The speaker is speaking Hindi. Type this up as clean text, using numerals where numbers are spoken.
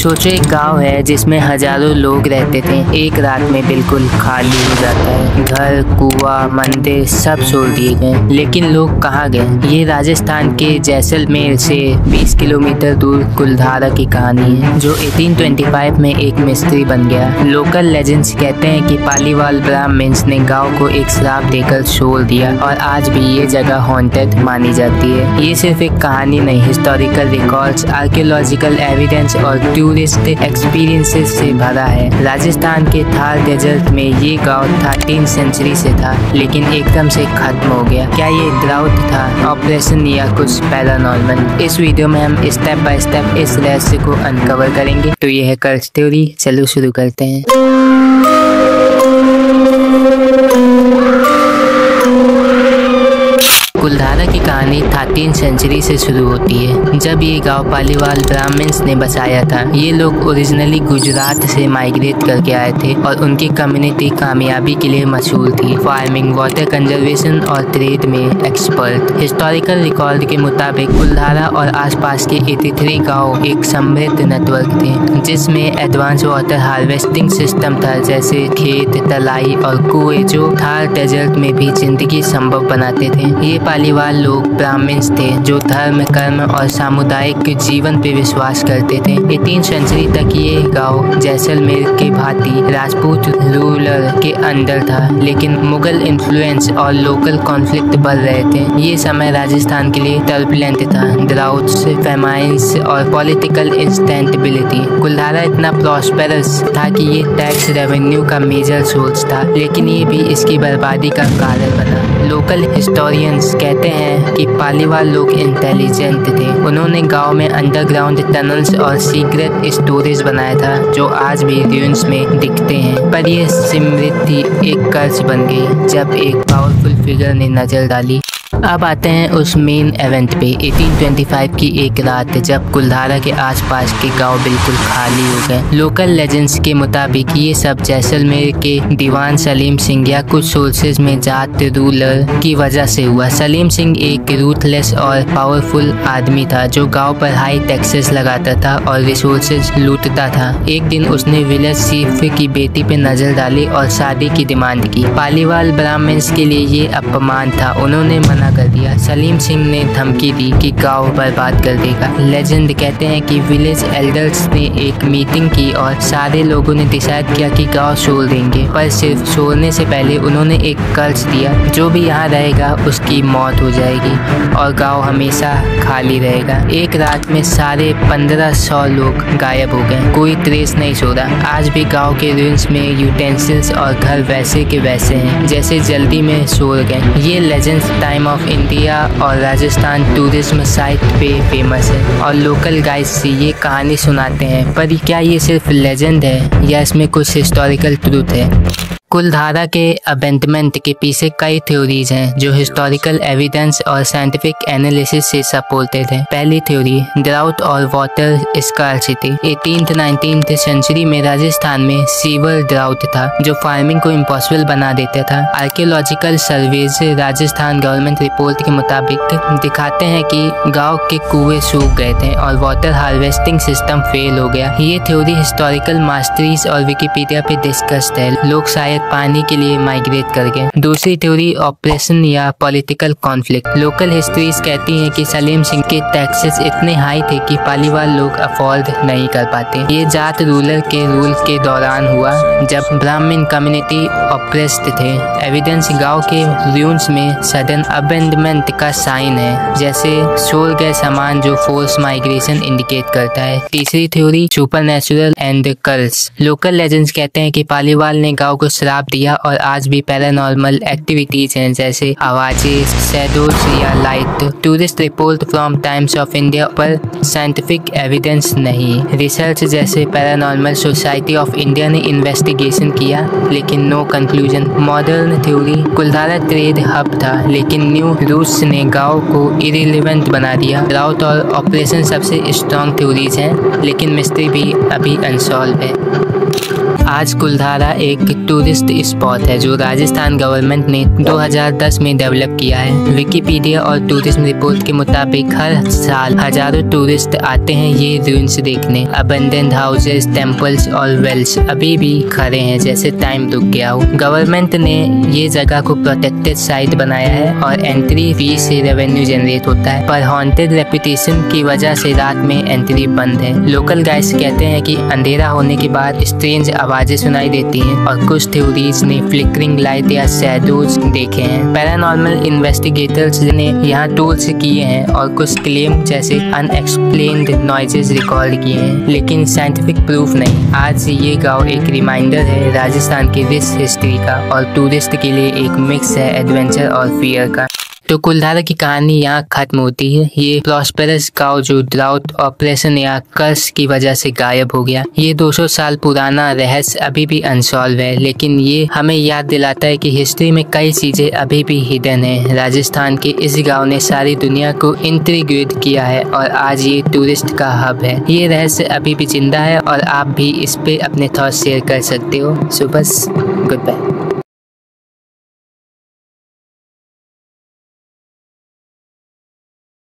सोचो एक गांव है जिसमें हजारों लोग रहते थे, एक रात में बिल्कुल खाली हो जाता है। घर, कुआं, मंदिर सब छोड़ दिए गए, लेकिन लोग कहाँ गए? ये राजस्थान के जैसलमेर से 20 किलोमीटर दूर कुलधारा की कहानी है, जो 1825 में एक मिस्ट्री बन गया। लोकल लेजेंड्स कहते हैं कि पालीवाल ब्राह्मण्स ने गांव को एक श्राप देकर छोड़ दिया और आज भी ये जगह हॉन्टेड मानी जाती है। ये सिर्फ एक कहानी नहीं, हिस्टोरिकल रिकॉर्ड्स, आर्कियोलॉजिकल एविडेंस और टूरिस्ट एक्सपीरियंसेस से भरा है। राजस्थान के थार डेजर्ट में ये गांव 13th सेंचुरी से था, लेकिन एकदम से खत्म हो गया। क्या ये ड्राउट था, ऑपरेशन या कुछ पैरानॉर्मल? इस वीडियो में हम स्टेप बाय स्टेप इस रहस्य को अनकवर करेंगे। तो ये है कल्ट थ्योरी, चलो शुरू करते हैं। कुलधारा की कहानी 13th सेंचुरी से शुरू होती है, जब ये गांव पालीवाल ब्राह्मण्स ने बसाया था। ये लोग ओरिजिनली गुजरात से माइग्रेट करके आए थे और उनकी कम्युनिटी कामयाबी के लिए मशहूर थी, फार्मिंग, वाटर कंजर्वेशन और ट्रेड में एक्सपर्ट। हिस्टोरिकल रिकॉर्ड के मुताबिक कुलधारा और आसपास के 83 गाँव एक समृद्ध नेटवर्क थे, जिसमें एडवांस वाटर हार्वेस्टिंग सिस्टम था, जैसे खेत, तलाई और कुएं, जो थार डेजर्ट में भी जिंदगी संभव बनाते थे। ये पालीवाल लोग ब्राह्मण्स थे जो धर्म, कर्म और सामुदायिक जीवन पे विश्वास करते थे। 18th सेंचुरी तक ये गांव जैसलमेर के भांति राजपूत रूलर के अंडर था, लेकिन मुगल इन्फ्लुएंस और लोकल कॉन्फ्लिक्ट बढ़ रहे थे। ये समय राजस्थान के लिए टर्बुलेंट था, ड्राउट्स, फेमाइन्स और पॉलिटिकल इंस्टेबिलिटी। कुलधारा इतना प्रॉस्पेरस था कि ये टैक्स रेवेन्यू का मेजर सोर्स था, लेकिन ये भी इसकी बर्बादी का कारण बना। लोकल हिस्टोरियंस कहते हैं कि पालीवाल लोग इंटेलिजेंट थे। उन्होंने गांव में अंडरग्राउंड टनल्स और सीक्रेट स्टोरेज बनाया था, जो आज भी र्यूइंस में दिखते हैं। पर यह समृद्धि एक कर्ज बन गई जब एक पावरफुल फिगर ने नजर डाली। अब आते हैं उस मेन इवेंट पे, 1825 की एक रात, जब कुलधारा के आसपास के गांव बिल्कुल खाली हो गए। लोकल लेजेंड्स के मुताबिक ये सब जैसलमेर के दीवान सलीम सिंह या कुछ सोर्सेज में जाट रूलर की वजह से हुआ। सलीम सिंह एक रूथलेस और पावरफुल आदमी था, जो गांव पर हाई टैक्सेस लगाता था और रिसोर्सेज लूटता था। एक दिन उसने विलेज चीफ की बेटी पे नजर डाली और शादी की डिमांड की। पालीवाल ब्राह्मण्स के लिए ये अपमान था, उन्होंने मना कर दिया। सलीम सिंह ने धमकी दी कि गांव बर्बाद कर देगा। लेजेंड कहते हैं कि विलेज एल्डर्स ने एक मीटिंग की और सारे लोगों ने डिसाइड किया कि गांव छोड़ देंगे, पर सिर्फ छोड़ने से पहले उन्होंने एक कर्ज दिया, जो भी यहाँ रहेगा उसकी मौत हो जाएगी और गांव हमेशा खाली रहेगा। एक रात में सारे 1500 लोग गायब हो गए, कोई ट्रेस नहीं छोड़ा। आज भी गाँव के र्यूइंस में यूटेंसिल्स और घर वैसे के वैसे हैं, जैसे जल्दी में छोड़ गए। ये लेजेंड्स टाइम ऑफ इंडिया और राजस्थान टूरिज्म साइट पे फेमस है और लोकल गाइड्स से ये कहानी सुनाते हैं। पर क्या ये सिर्फ लेजेंड है या इसमें कुछ हिस्टोरिकल ट्रूथ है? कुलधारा के अबेंडमेंट के पीछे कई थ्योरीज हैं, जो हिस्टोरिकल एविडेंस और साइंटिफिक एनालिसिस से सपोर्टेड है। पहली थ्योरी, ड्राउट और वाटर स्कार्सिटी। 18th-19th सेंचुरी में राजस्थान में सीवर ड्राउट था, जो फार्मिंग को इम्पॉसिबल बना देता था। Archaeological surveys, Rajasthan government report के मुताबिक दिखाते हैं कि गाँव के कुएं सूख गए थे और वाटर हार्वेस्टिंग सिस्टम फेल हो गया। ये थ्योरी हिस्टोरिकल मास्टरीज और विकिपीडिया पे डिस्कस्ड है। लोग शायद पानी के लिए माइग्रेट कर गए। दूसरी थ्योरी, ऑपरेशन या पॉलिटिकल कॉन्फ्लिक्ट। लोकल हिस्ट्रीज कहती हैं कि सलीम सिंह के टैक्सेस इतने हाई थे कि पालीवाल लोग अफोर्ड नहीं कर पाते। ये जाट रूलर के रूल के दौरान हुआ, जब ब्राह्मण कम्युनिटी ऑप्रेस्ड थे। एविडेंस गांव के र्यूइंस में सडन अबेंडमेंट का साइन है, जैसे छोड़ गए सामान, जो फोर्स माइग्रेशन इंडिकेट करता है। तीसरी theory, supernatural and curse. Local legends कहते हैं कि पालीवाल ने गांव को श्राप दिया और आज भी पैरानॉर्मल एक्टिविटीज हैं, जैसे आवाजें, शैडोज या light. Tourist report from times of India पर साइंटिफिक एविडेंस नहीं। रिसर्च जैसे पैरानॉर्मल सोसाइटी ऑफ इंडिया ने इन्वेस्टिगेशन किया, लेकिन नो कंक्लूजन। मॉडर्न थ्योरी, कुलधारा ट्रेड हब था, लेकिन न्यू रूट्स ने गांव को इरिलेवेंट बना दिया। राउट और ऑपरेशन सबसे स्ट्रॉन्ग थ्योरीज हैं, लेकिन मिस्ट्री भी अभी अनसॉल्व है। आज कुलधारा एक टूरिस्ट स्पॉट है जो राजस्थान गवर्नमेंट ने 2010 में डेवलप किया है। विकिपीडिया और टूरिज्म रिपोर्ट के मुताबिक हर साल हजारों टूरिस्ट आते हैं ये रूइंस देखने। अबंडेंट हाउसेस, टेम्पल्स और वेल्स अभी भी खड़े हैं जैसे टाइम रुक गया हो। गवर्नमेंट ने ये जगह को प्रोटेक्टेड साइट बनाया है और एंट्री फी से रेवेन्यू जनरेट होता है, पर हॉन्टेड रेपुटेशन की वजह से रात में एंट्री बंद है। लोकल गाइड्स कहते हैं कि अंधेरा होने के बाद स्ट्रेंज आवाजें सुनाई देती हैं और कुछ थ्योरीज ने फ्लिकरिंग लाइट या शैडोज देखे हैं। पैरानॉर्मल इन्वेस्टिगेटर्स ने यहाँ टूल्स किए हैं और कुछ क्लेम जैसे अनएक्सप्लेन्ड नॉइजेस रिकॉर्ड किए हैं, लेकिन साइंटिफिक प्रूफ नहीं। आज ये गांव एक रिमाइंडर है राजस्थान की रिच हिस्ट्री का और टूरिस्ट के लिए एक मिक्स है एडवेंचर और फियर का। तो कुलधारा की कहानी यहाँ खत्म होती है। ये प्रॉस्पेरस गांव जो ड्राउट, ऑपरेशन या कर्स की वजह से गायब हो गया। ये 200 साल पुराना रहस्य अभी भी अनसॉल्व है, लेकिन ये हमें याद दिलाता है कि हिस्ट्री में कई चीजें अभी भी हिडन है। राजस्थान के इस गांव ने सारी दुनिया को इंट्रिग्यूट किया है और आज ये टूरिस्ट का हब है। ये रहस्य अभी भी जिंदा है और आप भी इस पे अपने थॉट्स शेयर कर सकते हो। सो बस गुड बाय।